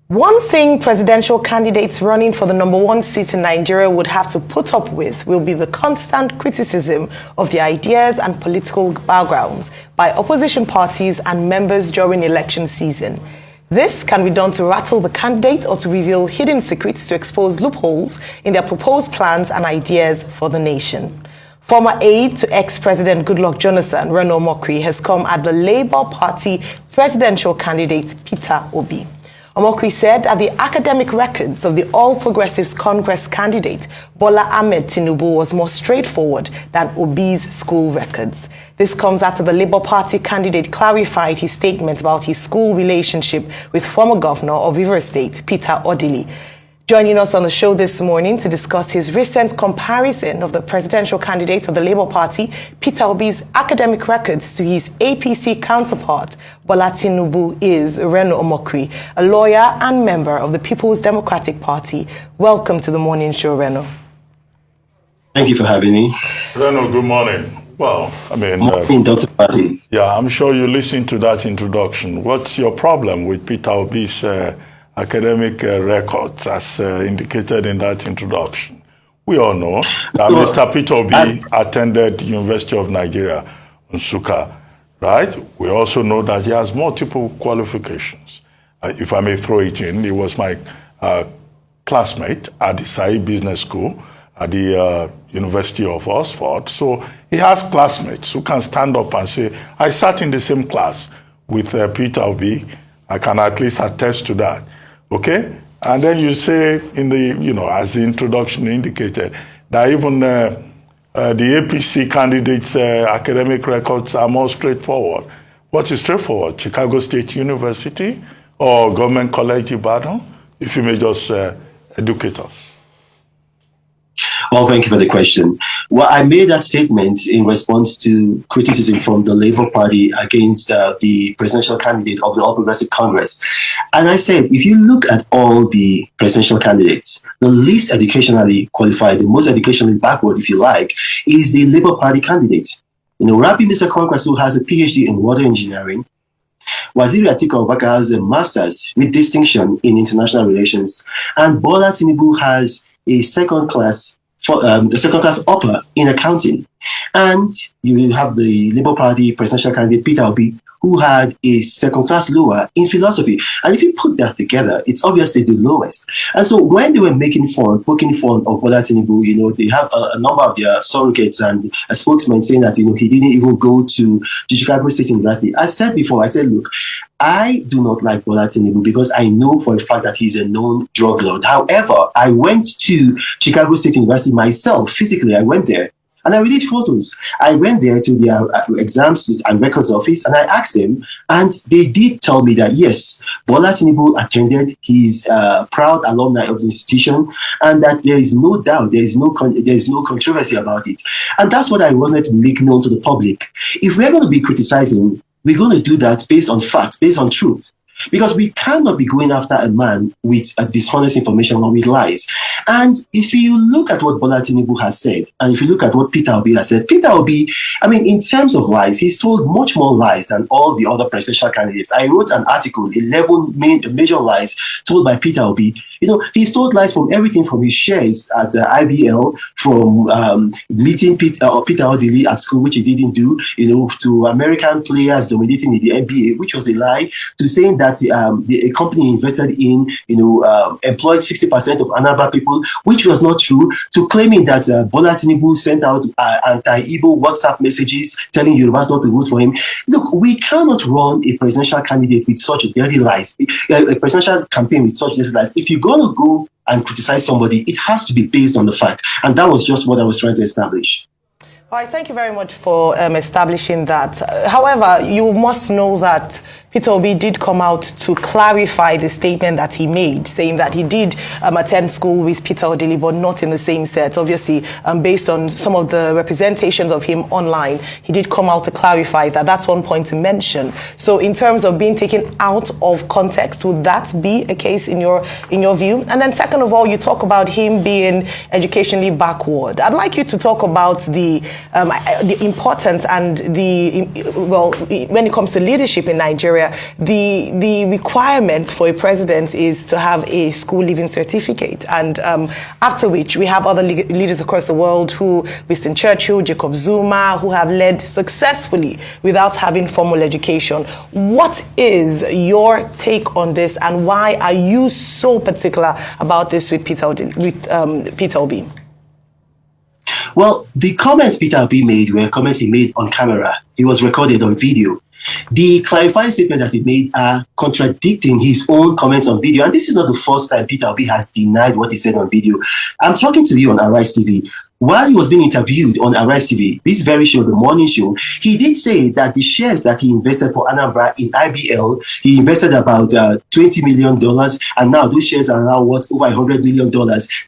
One thing presidential candidates running for the #1 seat in Nigeria would have to put up with will be the constant criticism of their ideas and political backgrounds by opposition parties and members during election season. This can be done to rattle the candidate or to reveal hidden secrets to expose loopholes in their proposed plans and ideas for the nation. Former aide to ex-President Goodluck Jonathan, Reno Omokri, has come at the Labour Party presidential candidate Peter Obi. Omokri said that the academic records of the All Progressives Congress candidate Bola Ahmed Tinubu was more straightforward than Obi's school records. This comes after the Labour Party candidate clarified his statement about his school relationship with former governor of Rivers State, Peter Odili. Joining us on the show this morning to discuss his recent comparison of the presidential candidate of the Labour Party, Peter Obi's academic records, to his APC counterpart, Bola Tinubu, is Reno Omokri, a lawyer and member of the People's Democratic Party. Welcome to the morning show, Reno. Thank you for having me. Reno, good morning. Well, morning, Dr. Patti. Yeah, I'm sure you listened to that introduction. What's your problem with Peter Obi's academic records as indicated in that introduction? We all know that Mr. Peter Obi attended University of Nigeria, Nsukka, right? We also know that he has multiple qualifications. If I may throw it in, he was my classmate at the Sai Business School at the University of Oxford. So he has classmates who can stand up and say, I sat in the same class with Peter Obi. I can at least attest to that. Okay? And then you say in the, as the introduction indicated, that even the APC candidates' academic records are more straightforward. What is straightforward? Chicago State University or Government College Ibadan? If you may just educate us. Well, thank you for the question. Well, I made that statement in response to criticism from the Labour Party against the presidential candidate of the All Progressive Congress. And I said, if you look at all the presidential candidates, the least educationally qualified, the most educationally backward, if you like, is the Labour Party candidate. Rabi Mr. Congress, who has a PhD in water engineering, Waziri Atiku Abubakar has a master's with distinction in international relations, and Bola Tinubu has a second-class upper in accounting. And you have the Labour Party presidential candidate Peter Obi, who had a second-class lower in philosophy. And if you put that together, it's obviously the lowest. And so when they were poking fun of Bola Tinubu, they have a number of their surrogates and a spokesman saying that, he didn't even go to the Chicago State University. I've said before, look, I do not like Bola Tinubu because I know for a fact that he's a known drug lord. However, I went to Chicago State University myself, physically, I went there. And I released photos. I went there to their exams and records office, and I asked them, and they did tell me that yes, Bola Tinubu attended. He's a proud alumni of the institution, and that there is no doubt, there is no controversy about it. And that's what I wanted to make known to the public. If we're going to be criticizing, we're going to do that based on facts, based on truth. Because we cannot be going after a man with dishonest information or with lies. And if you look at what Bola Tinubu has said, and if you look at what Peter Obi has said, Peter Obi, in terms of lies, he's told much more lies than all the other presidential candidates. I wrote an article, 11 major lies told by Peter Obi. He's told lies from everything from his shares at IBL, from meeting Peter Odili at school, which he didn't do, to American players dominating in the NBA, which was a lie, to saying that a company invested in, employed 60% of Anambra people, which was not true, to claiming that Bola Tinubu sent out anti-Igbo WhatsApp messages telling Yorubas not to vote for him. Look, we cannot run a presidential candidate with such dirty lies, a presidential campaign with such dirty lies. If you're going to go and criticize somebody, it has to be based on the fact. And that was just what I was trying to establish. All right, thank you very much for establishing that. However, you must know that Peter Obi did come out to clarify the statement that he made, saying that he did attend school with Peter Odili, but not in the same set. Obviously, based on some of the representations of him online, he did come out to clarify that. That's one point to mention. So in terms of being taken out of context, would that be a case in your view? And then second of all, you talk about him being educationally backward. I'd like you to talk about the the importance and when it comes to leadership in Nigeria, the requirement for a president is to have a school leaving certificate. And after which, we have other leaders across the world who, Winston Churchill, Jacob Zuma, who have led successfully without having formal education. What is your take on this, and why are you so particular about this with Peter Obi? Well, the comments Peter Obi made were comments he made on camera. He was recorded on video. The clarifying statement that he made are contradicting his own comments on video. And this is not the first time Peter Obi has denied what he said on video. I'm talking to you on Arise TV. While he was being interviewed on Arise TV, this very show, the morning show, he did say that the shares that he invested for Anambra in IBL, he invested about $20 million, and now those shares are now worth over $100 million.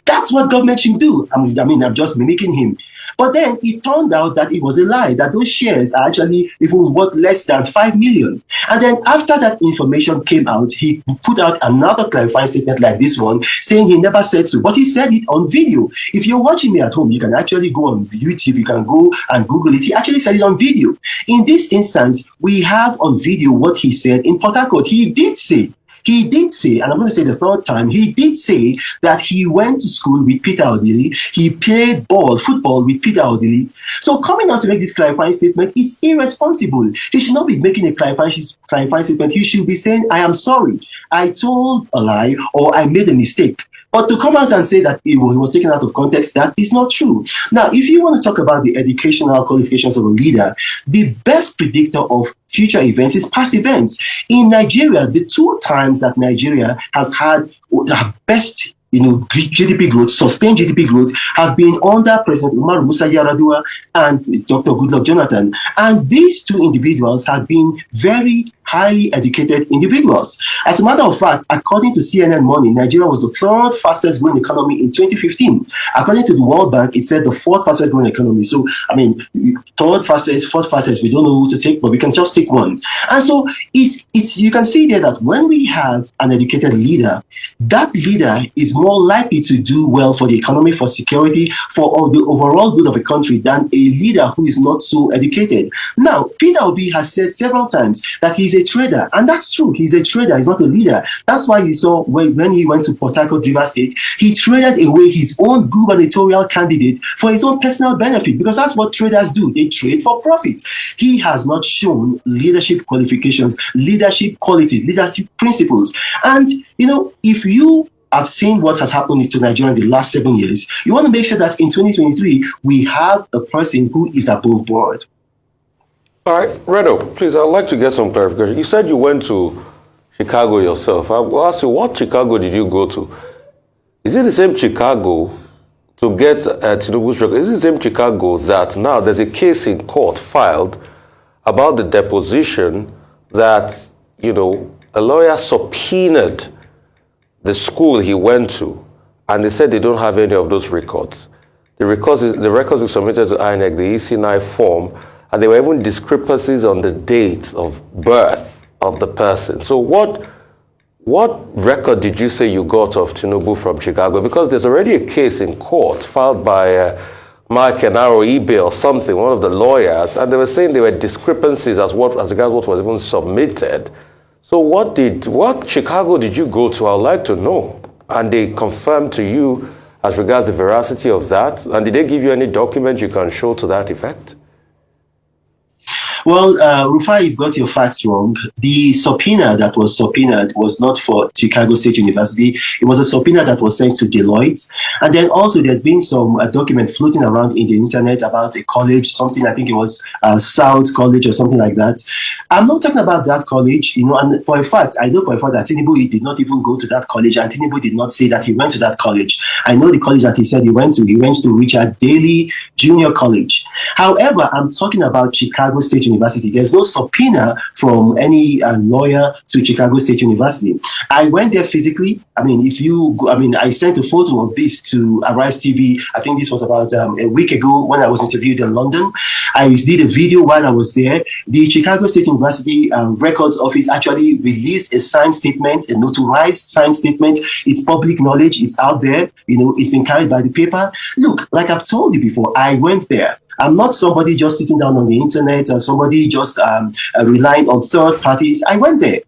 That's what government should do. I mean, I'm just mimicking him. But then it turned out that it was a lie, that those shares are actually even worth less than 5 million. And then after that information came out, he put out another clarifying statement like this one, saying he never said so, but he said it on video. If you're watching me at home, you can actually go on YouTube, you can go and Google it. He actually said it on video. In this instance, we have on video what he said in Port Harcourt. He did say, and I'm going to say the third time, he did say that he went to school with Peter Odili, he played football with Peter Odili. So coming out to make this clarifying statement, it's irresponsible. He should not be making a clarifying statement. He should be saying, I am sorry, I told a lie, or I made a mistake. But to come out and say that he was taken out of context, that is not true. Now, if you want to talk about the educational qualifications of a leader, the best predictor of future events is past events. In Nigeria, the 2 times that Nigeria has had the best GDP growth, sustained GDP growth, have been under President Umar Musa Yar'Adua and Dr. Goodluck Jonathan. And these 2 individuals have been very highly educated individuals. As a matter of fact, according to CNN Money, Nigeria was the 3rd fastest growing economy in 2015. According to the World Bank, it said the 4th fastest growing economy. So, I mean, 3rd fastest, 4th fastest, we don't know who to take, but we can just take one. And so you can see there that when we have an educated leader, that leader is more likely to do well for the economy, for security, for the overall good of a country than a leader who is not so educated. Now, Peter Obi has said several times that he's a trader, and that's true. He's a trader, he's not a leader. That's why you saw when he went to Port Harcourt, Rivers State, he traded away his own gubernatorial candidate for his own personal benefit, because that's what traders do. They trade for profit. He has not shown leadership qualifications, leadership quality, leadership principles. And, if you have seen what has happened to Nigeria in the last 7 years, you want to make sure that in 2023, we have a person who is above board. All right, Reno, please, I'd like to get some clarification. You said you went to Chicago yourself. I will ask you, what Chicago did you go to? Is it the same Chicago to get Tinubu's record? Is it the same Chicago that now there's a case in court filed about the deposition that, a lawyer subpoenaed the school he went to, and they said they don't have any of those records. The records are submitted to INEC, the EC9 form, and there were even discrepancies on the date of birth of the person. So what record did you say you got of Tinubu from Chicago? Because there's already a case in court filed by Mike Kenaro eBay or something, one of the lawyers, and they were saying there were discrepancies as regards what was even submitted. So what Chicago did you go to? I'd like to know. And they confirmed to you as regards the veracity of that? And did they give you any document you can show to that effect? Well, Rufai, you've got your facts wrong. The subpoena that was subpoenaed was not for Chicago State University. It was a subpoena that was sent to Deloitte. And then also there's been some document floating around in the internet about a college, something, I think it was South College or something like that. I'm not talking about that college, and for a fact, I know for a fact that Tinubu did not even go to that college, and Tinubu did not say that he went to that college. I know the college that he said he went to Richard Daley Junior College. However, I'm talking about Chicago State University. There's no subpoena from any lawyer to Chicago State University. I went there physically. I sent a photo of this to Arise TV. I think this was about a week ago when I was interviewed in London. I did a video while I was there. The Chicago State University Records Office actually released a signed statement, a notarized signed statement. It's public knowledge. It's out there. It's been carried by the paper. Look, like I've told you before, I went there. I'm not somebody just sitting down on the internet and somebody just relying on third parties. I went there.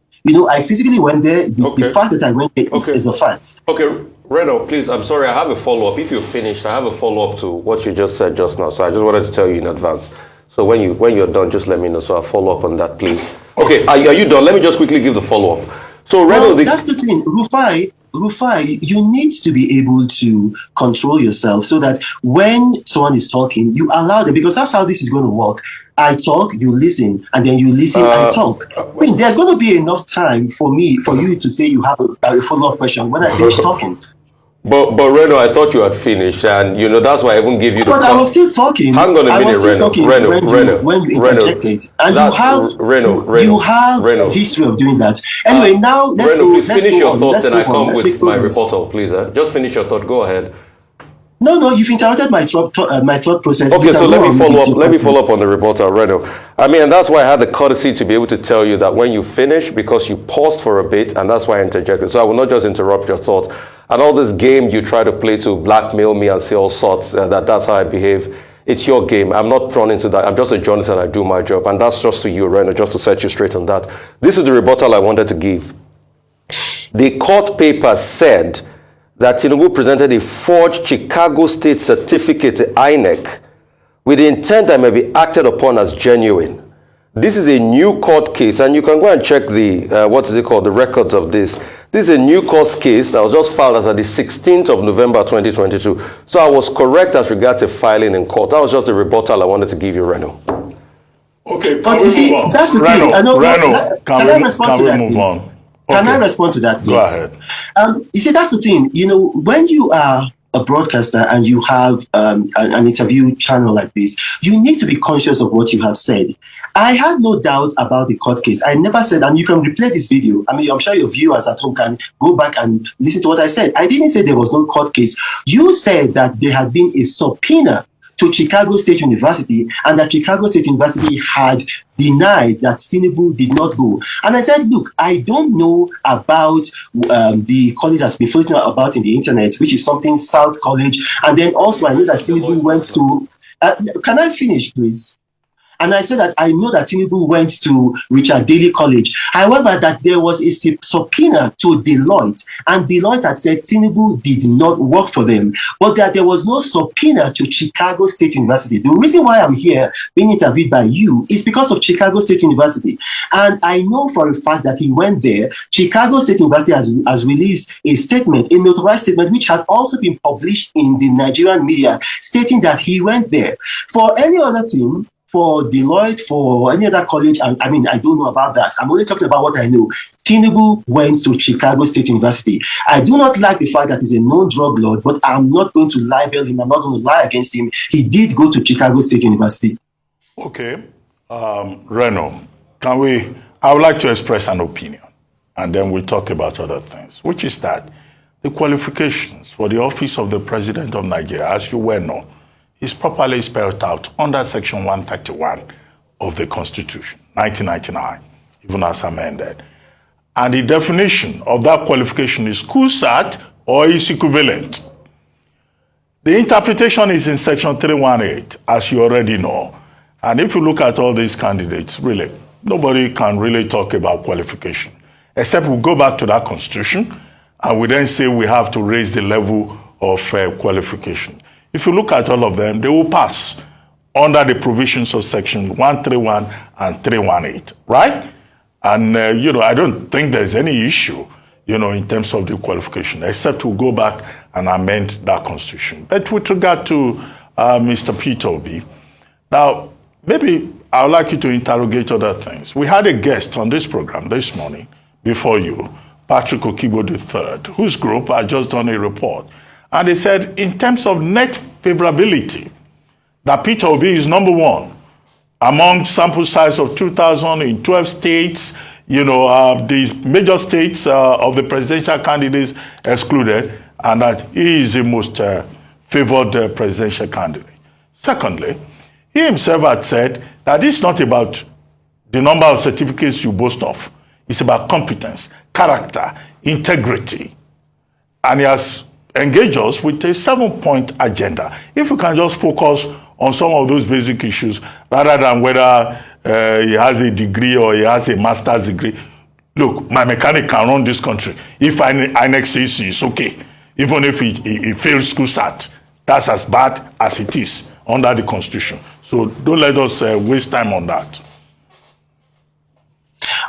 I physically went there. The fact that I went there is a fact. Okay, Reno, please, I'm sorry, I have a follow-up. If you're finished, I have a follow-up to what you just said just now. So I just wanted to tell you in advance. So when you're done, just let me know. So I'll follow up on that, please. Okay, are you done? Let me just quickly give the follow-up. So Reno, that's the thing. Rufai, you need to be able to control yourself so that when someone is talking, you allow them, because that's how this is going to work. I talk, you listen, and then you listen, I talk. I mean, there's going to be enough time for you to say you have a follow-up question when I finish talking. But Reno, I thought you had finished, and that's why I even give you the. But I was still talking. Hang on a minute, Reno. When you interjected, and you have history of doing that. Anyway, now let's Reno, go. Please finish your thoughts, and I come with my rebuttal, please. Just finish your thought. Go ahead. No, you've interrupted my thought process. Okay, so let me follow up. Let me follow up on the rebuttal, Reno. I mean, and that's why I had the courtesy to be able to tell you that when you finish, because you paused for a bit, and that's why I interjected. So I will not just interrupt your thoughts. And all this game you try to play to blackmail me and say all sorts, that's how I behave. It's your game. I'm not drawn into that. I'm just a journalist and I do my job. And that's just to you, Reno, just to set you straight on that. This is the rebuttal I wanted to give. The court paper said that Tinubu presented a forged Chicago State certificate to INEC with the intent that may be acted upon as genuine. This is a new court case, and you can go and check the, the records of this. This is a new court case that was just filed as of the 16th of November 2022. So I was correct as regards to filing in court. That was just the rebuttal I wanted to give you, Reno. Okay, but you see, that's the thing. Reno, can we move on? Can I respond to that, please? Go ahead. You see, that's the thing. When you are a broadcaster and you have an interview channel like this, you need to be conscious of what you have said. I had no doubt about the court case. I never said, and you can replay this video. I mean, I'm sure your viewers at home can go back and listen to what I said. I didn't say there was no court case. You said that there had been a subpoena to Chicago State University, and that Chicago State University had denied that Tinubu did not go. And I said, look, I don't know about the college that's been floating about in the internet, which is something South College. And then also I know that Tinubu went to, can I finish, please? And I said that I know that Tinubu went to Richard Daley College. However, that there was a subpoena to Deloitte, and Deloitte had said Tinubu did not work for them, but that there was no subpoena to Chicago State University. The reason why I'm here being interviewed by you is because of Chicago State University. And I know for a fact that he went there. Chicago State University has released a statement, a notarized statement, which has also been published in the Nigerian media, stating that he went there. For any other thing, for Deloitte, for any other college, I mean, I don't know about that. I'm only talking about what I know. Tinubu went to Chicago State University. I do not like the fact that he's a known drug lord, but I'm not going to libel him. I'm not going to lie against him. He did go to Chicago State University. Okay. Reno, I would like to express an opinion, and then we talk about other things, which is that the qualifications for the office of the President of Nigeria, as you well know, is properly spelled out under Section 131 of the Constitution, 1999, even as amended. And the definition of that qualification is CUSAT or is equivalent. The interpretation is in Section 318, as you already know. And if you look at all these candidates, really, nobody can really talk about qualification, except we go back to that Constitution and we then say we have to raise the level of qualification. If you look at all of them, they will pass under the provisions of Section 131 and 318, right? And, I don't think there's any issue, in terms of the qualification, except to go back and amend that Constitution. But with regard to Mr. Peter Obi, now, maybe I would like you to interrogate other things. We had a guest on this program this morning, before you, Patrick Okibo III, whose group had just done a report. And they said, in terms of net favorability, that Peter Obi is number one among sample size of 2,000 in 12 states, these major states of the presidential candidates excluded, and that he is the most favored presidential candidate. Secondly, he himself had said that it's not about the number of certificates you boast of. It's about competence, character, integrity. And he has engage us with a 7-point agenda. If we can just focus on some of those basic issues, rather than whether he has a degree or he has a master's degree. Look, my mechanic can run this country. If INEC says it's okay, even if he failed school SAT, that's as bad as it is under the Constitution. So don't let us waste time on that.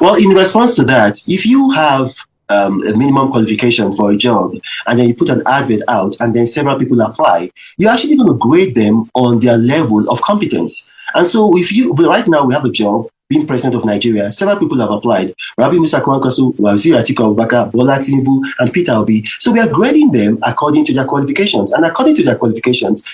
Well, in response to that, if you have a minimum qualification for a job, and then you put an advert out, and then several people apply, you're actually going to grade them on their level of competence. And so right now we have a job, being president of Nigeria, several people have applied. Rabi Musa Kwankwaso, Waziri Atiku Abubakar, Bola Tinubu, and Peter Obi. So we are grading them according to their qualifications. And according to their qualifications,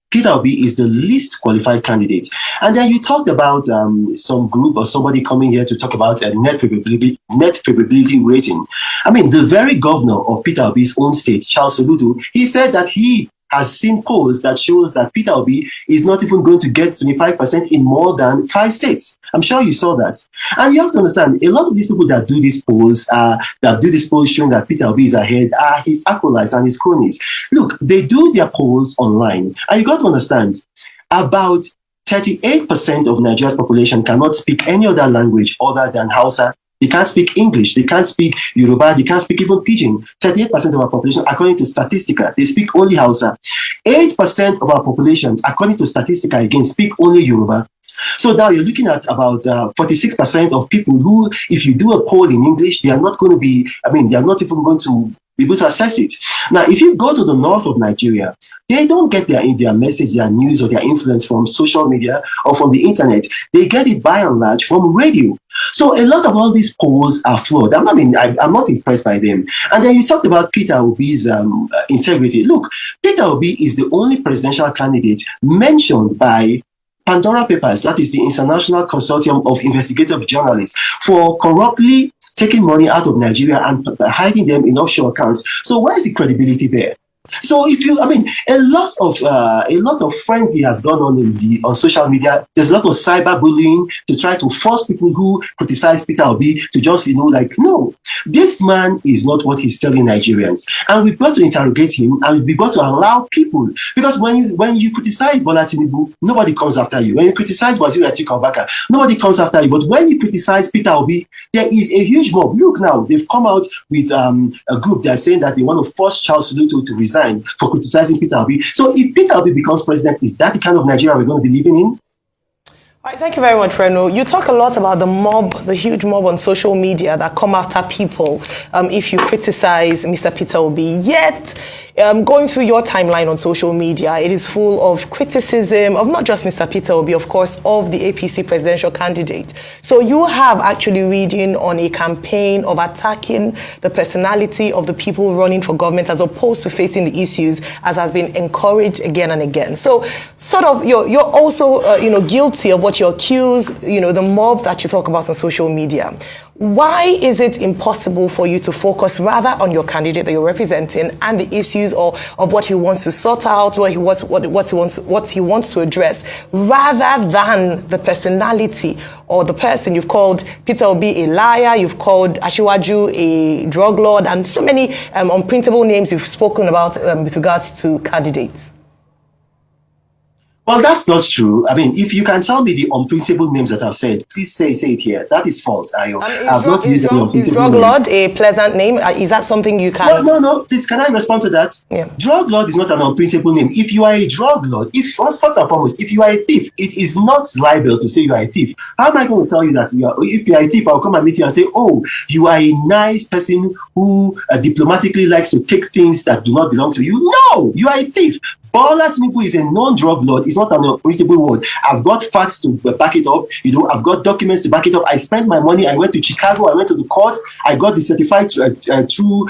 Peter Obi is the least qualified candidate. And then you talked about some group or somebody coming here to talk about a net favorability rating. I mean, the very governor of Peter Obi's own state, Charles Soludo, he said that he has seen polls that shows that Peter Obi is not even going to get 25% in more than 5 states. I'm sure you saw that. And you have to understand, a lot of these people that do these polls showing that Peter Obi is ahead are his acolytes and his cronies. Look, they do their polls online. And you got to understand, about 38% of Nigeria's population cannot speak any other language other than Hausa. They can't speak English. They can't speak Yoruba. They can't speak even Pidgin. 38% of our population, according to Statistica, they speak only Hausa. 8% of our population, according to Statistica, again, speak only Yoruba. So now you're looking at about 46% of people who, if you do a poll in English, they are not going to be, they are not even going to be able to access it. Now, if you go to the north of Nigeria, they don't get their message, their news, or their influence from social media or from the internet. They get it by and large from radio. So a lot of all these polls are flawed. I'm not impressed by them. And then you talked about Peter Obi's integrity. Look, Peter Obi is the only presidential candidate mentioned by Pandora Papers, that is the International Consortium of Investigative Journalists, for corruptly taking money out of Nigeria and hiding them in offshore accounts. So where's the credibility there? So if you, a lot of frenzy has gone on social media. There's a lot of cyberbullying to try to force people who criticize Peter Obi to just, no, this man is not what he's telling Nigerians. And we've got to interrogate him, and we've got to allow people, because when you criticize Bola Tinubu, nobody comes after you. When you criticize Waziri Atiku Abubakar, nobody comes after you. But when you criticize Peter Obi, there is a huge mob. Look now, they've come out with a group that's saying that they want to force Charles Soludo to resign for criticizing Peter Obi. So if Peter Obi becomes president, is that the kind of Nigeria we're going to be living in? All right, thank you very much, Reno. You talk a lot about the mob, the huge mob on social media that come after people if you criticize Mr. Peter Obi. Yet, going through your timeline on social media, it is full of criticism of not just Mr. Peter Obi, of course, of the APC presidential candidate. So you have actually reading on a campaign of attacking the personality of the people running for government as opposed to facing the issues, as has been encouraged again and again. So sort of you're also guilty of what you accuse, the mob that you talk about on social media. Why is it impossible for you to focus rather on your candidate that you're representing and the issues of what he wants to sort out, what he wants to address, rather than the personality or the person? You've called Peter Obi a liar, you've called Asiwaju a drug lord, and so many unprintable names you've spoken about with regards to candidates. Well, that's not true. If you can tell me the unprintable names that I've said, please say it here. That is false, Ayo. I've not used any unprintable names. Is drug lord a pleasant name? Is that something you can... No. Please, can I respond to that? Yeah. Drug lord is not an unprintable name. If you are a drug lord, first and foremost, if you are a thief, it is not libel to say you are a thief. How am I going to tell you that if you are a thief, I'll come and meet you and say, oh, you are a nice person who diplomatically likes to take things that do not belong to you? No, you are a thief. Bola Tinubu is a non-drug lord. It's not an unprintable word. I've got facts to back it up. I've got documents to back it up. I spent my money. I went to Chicago. I went to the court. I got the certified true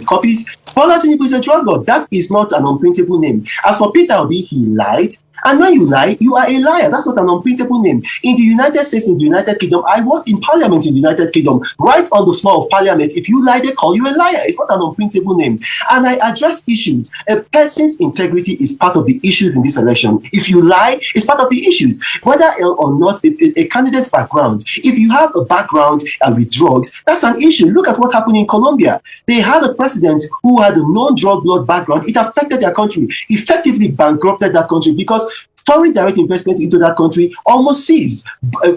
copies. Bola Tinubu is a drug lord. That is not an unprintable name. As for Peter Obi, he lied. And when you lie, you are a liar. That's not an unprintable name. In the United States, in the United Kingdom, I worked in Parliament in the United Kingdom. Right on the floor of Parliament, if you lie, they call you a liar. It's not an unprintable name. And I address issues. A person's integrity is part of the issues in this election. If you lie, it's part of the issues. Whether or not a candidate's background, if you have a background with drugs, that's an issue. Look at what happened in Colombia. They had a president who had a non-drug lord background. It affected their country, effectively bankrupted that country, because Foreign direct investment into that country almost ceased.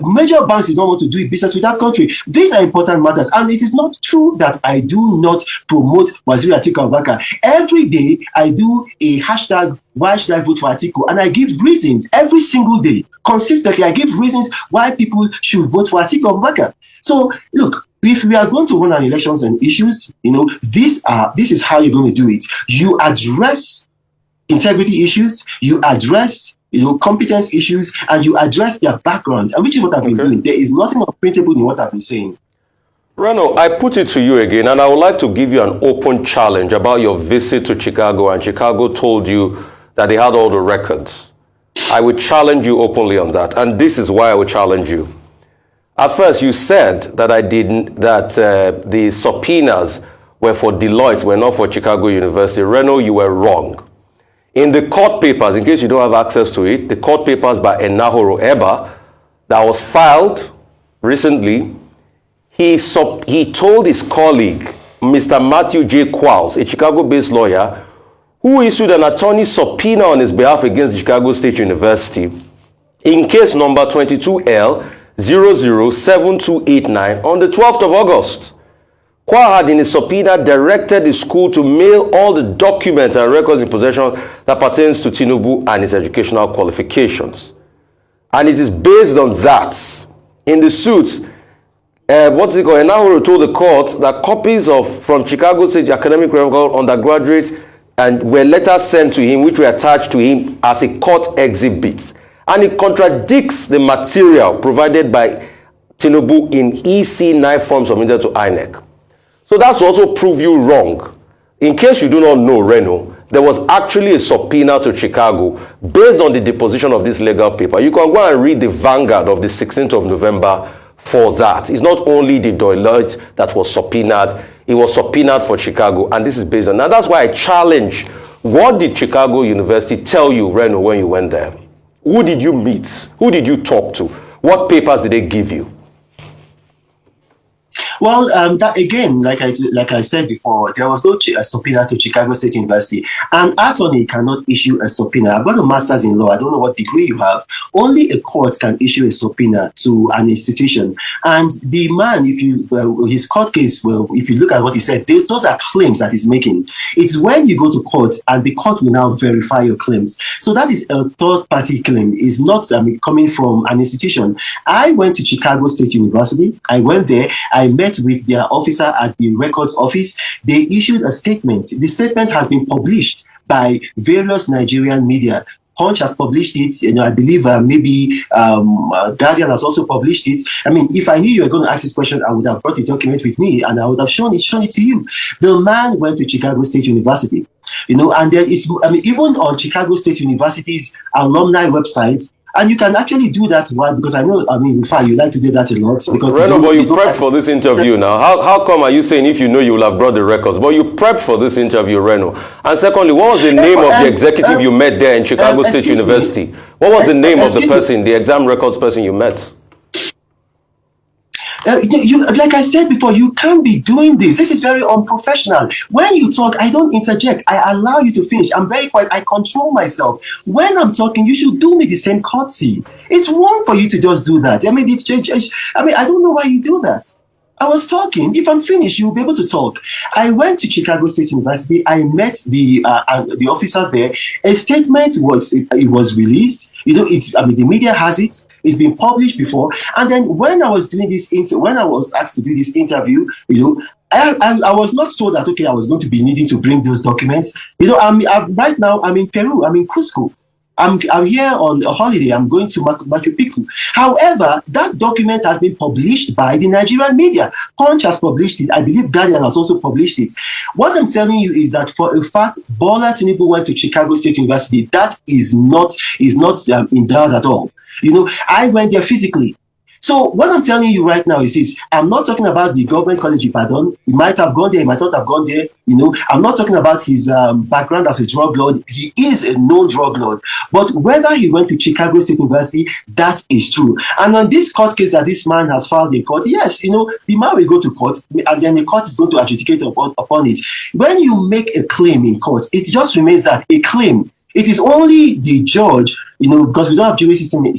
Major banks did not want to do business with that country. These are important matters. And it is not true that I do not promote Waziri Atiku Abubakar. Every day, I do a hashtag, why should I vote for Atiku? And I give reasons every single day. Consistently, I give reasons why people should vote for Atiku Abubakar. So, look, if we are going to run on elections and issues, this is how you're going to do it. You address integrity issues, you address competence issues, and you address their backgrounds, and which is what I've been doing. There is nothing unprintable in what I've been saying. Reno, I put it to you again, and I would like to give you an open challenge about your visit to Chicago, and Chicago told you that they had all the records. I would challenge you openly on that, and this is why I would challenge you. At first, you said that the subpoenas were for Deloitte, were not for Chicago University. Reno, you were wrong. In the court papers, in case you don't have access to it, the court papers by Enahoro Eba that was filed recently, he told his colleague, Mr. Matthew J. Qualls, a Chicago-based lawyer, who issued an attorney subpoena on his behalf against Chicago State University, in case number 22L 007289 on the 12th of August. Kwa had in his subpoena directed the school to mail all the documents and records in possession that pertains to Tinubu and his educational qualifications. And it is based on that. In the suit, Enahoro told the court that copies from Chicago State academic record undergraduate and were letters sent to him, which were attached to him as a court exhibit. And it contradicts the material provided by Tinubu in EC9 forms submitted to INEC. So that's to also prove you wrong. In case you do not know, Reno, there was actually a subpoena to Chicago based on the deposition of this legal paper. You can go and read the Vanguard of the 16th of November for that. It's not only the Deloitte that was subpoenaed, it was subpoenaed for Chicago, and this is based on that. That's why I challenge, what did Chicago University tell you, Reno, when you went there? Who did you meet? Who did you talk to? What papers did they give you? Well, that again, like I said before, there was no subpoena to Chicago State University. An attorney cannot issue a subpoena. I've got a master's in law. I don't know what degree you have. Only a court can issue a subpoena to an institution. And the man, his court case, well, if you look at what he said, those are claims that he's making. It's when you go to court and the court will now verify your claims. So that is a third-party claim. It's not coming from an institution. I went to Chicago State University. I went there. I met with their officer at the records office. They issued a statement. The statement has been published by various Nigerian media. Punch has published it. I believe maybe Guardian has also published it. I mean, if I knew you were going to ask this question, I would have brought the document with me and I would have shown it to you. The man went to Chicago State University, and there is, even on Chicago State University's alumni website. And you can actually do that because I know, in fact, you like to do that a lot. Because Reno, but you prepped for this interview now. How come are you saying if you know you will have brought the records? But you prepped for this interview, Reno. And secondly, what was the name of the executive you met there in Chicago State University? What was the name of the person, the exam records person you met? Like I said before, you can't be doing this. This is very unprofessional. When you talk, I don't interject. I allow you to finish. I'm very quiet. I control myself. When I'm talking, you should do me the same courtesy. It's wrong for you to just do that. I don't know why you do that. I was talking. If I'm finished, you'll be able to talk. I went to Chicago State University. I met the officer there. A statement was released. The media has it. It's been published before. And then when I was doing this, when I was asked to do this interview, I was not told that I was going to be needing to bring those documents. Right now I'm in Peru. I'm in Cusco. I'm here on a holiday. I'm going to Machu Picchu. However, that document has been published by the Nigerian media. Punch has published it. I believe Guardian has also published it. What I'm telling you is that for a fact, Bola Tinubu went to Chicago State University. That is not in doubt at all. I went there physically. So what I'm telling you right now is this. I'm not talking about the government college in Ibadan. He might have gone there, he might not have gone there. I'm not talking about his background as a drug lord. He is a known drug lord. But whether he went to Chicago State University, that is true. And on this court case that this man has filed in court, yes, the man will go to court and then the court is going to adjudicate upon it. When you make a claim in court, it just remains that a claim. It is only the judge, because we don't have jury system in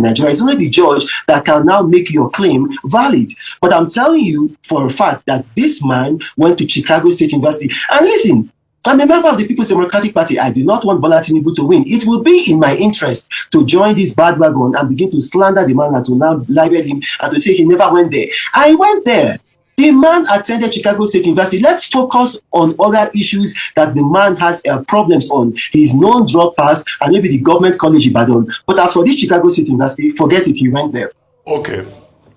Nigeria, it's only the judge that can now make your claim valid. But I'm telling you for a fact that this man went to Chicago State University. And listen, I'm a member of the People's Democratic Party. I do not want Bola Tinubu to win. It will be in my interest to join this bandwagon and begin to slander the man and to now libel him and to say he never went there. I went there. The man attended Chicago State University. Let's focus on other issues that the man has problems on. He's non-drug pass and maybe the government college Ibadan. But as for this Chicago State University, forget it. He went there. Okay.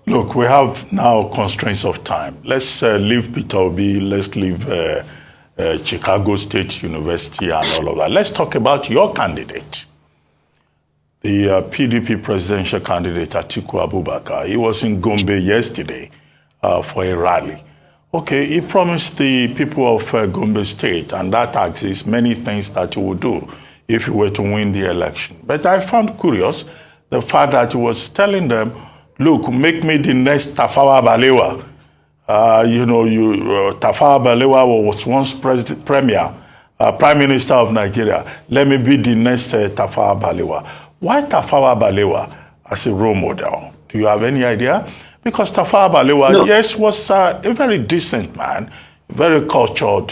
Look, we have now constraints of time. Let's leave Peter Obi. Let's leave Chicago State University and all of that. Let's talk about your candidate, the PDP presidential candidate Atiku Abubakar. He was in Gombe yesterday for a rally. Okay, he promised the people of Gombe State, and that axes many things that he would do if he were to win the election. But I found curious the fact that he was telling them, look, make me the next Tafawa Balewa. Tafawa Balewa was once Prime Minister of Nigeria. Let me be the next Tafawa Balewa. Why Tafawa Balewa as a role model? Do you have any idea? Because Tafawa Balewa, yes, was a very decent man, very cultured,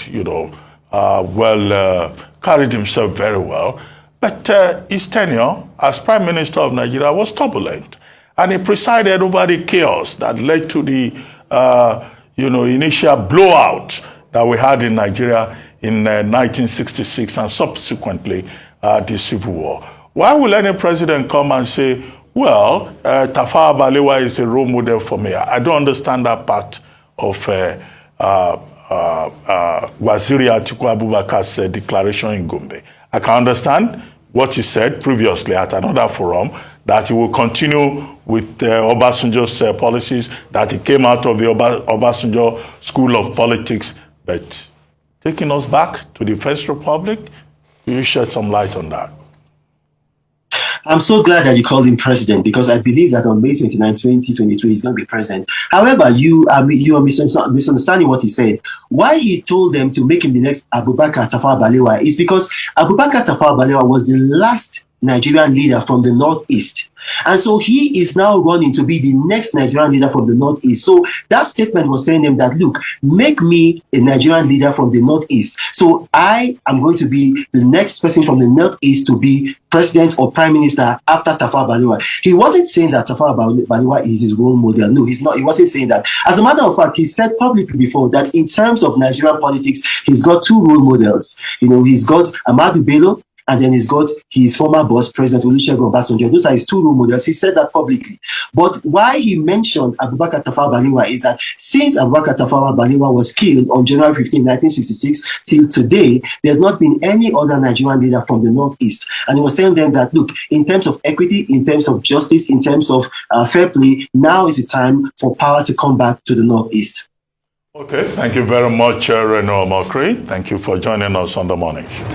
carried himself very well. But his tenure as Prime Minister of Nigeria was turbulent. And he presided over the chaos that led to the initial blowout that we had in Nigeria in 1966 and subsequently the Civil War. Why will any president come and say, well, Tafawa Balewa is a role model for me? I don't understand that part of Waziri Atiku Abubakar's declaration in Gombe. I can understand what he said previously at another forum, that he will continue with Obasanjo's policies, that he came out of the Obasanjo School of Politics. But taking us back to the First Republic, will you shed some light on that? I'm so glad that you called him president, because I believe that on May 29, 2023, he's going to be president. However, you are misunderstanding what he said. Why he told them to make him the next Abubakar Tafawa Balewa is because Abubakar Tafawa Balewa was the last Nigerian leader from the Northeast. And so he is now running to be the next Nigerian leader from the Northeast. So that statement was telling them that, look, make me a Nigerian leader from the Northeast. So I am going to be the next person from the Northeast to be president or prime minister after Tafawa Balewa. He wasn't saying that Tafawa Balewa is his role model. No, he's not. He wasn't saying that. As a matter of fact, he said publicly before that in terms of Nigerian politics, he's got two role models. He's got Ahmadu Bello, and then he's got his former boss, President Olusegun Obasanjo. Those are his two role models. He said that publicly. But why he mentioned Abubakar Tafawa Balewa is that since Abubakar Tafawa Balewa was killed on January 15, 1966, till today, there's not been any other Nigerian leader from the Northeast. And he was telling them that, look, in terms of equity, in terms of justice, in terms of fair play, now is the time for power to come back to the Northeast. Okay, thank you very much, Reno Omokri. Thank you for joining us on The Morning Show.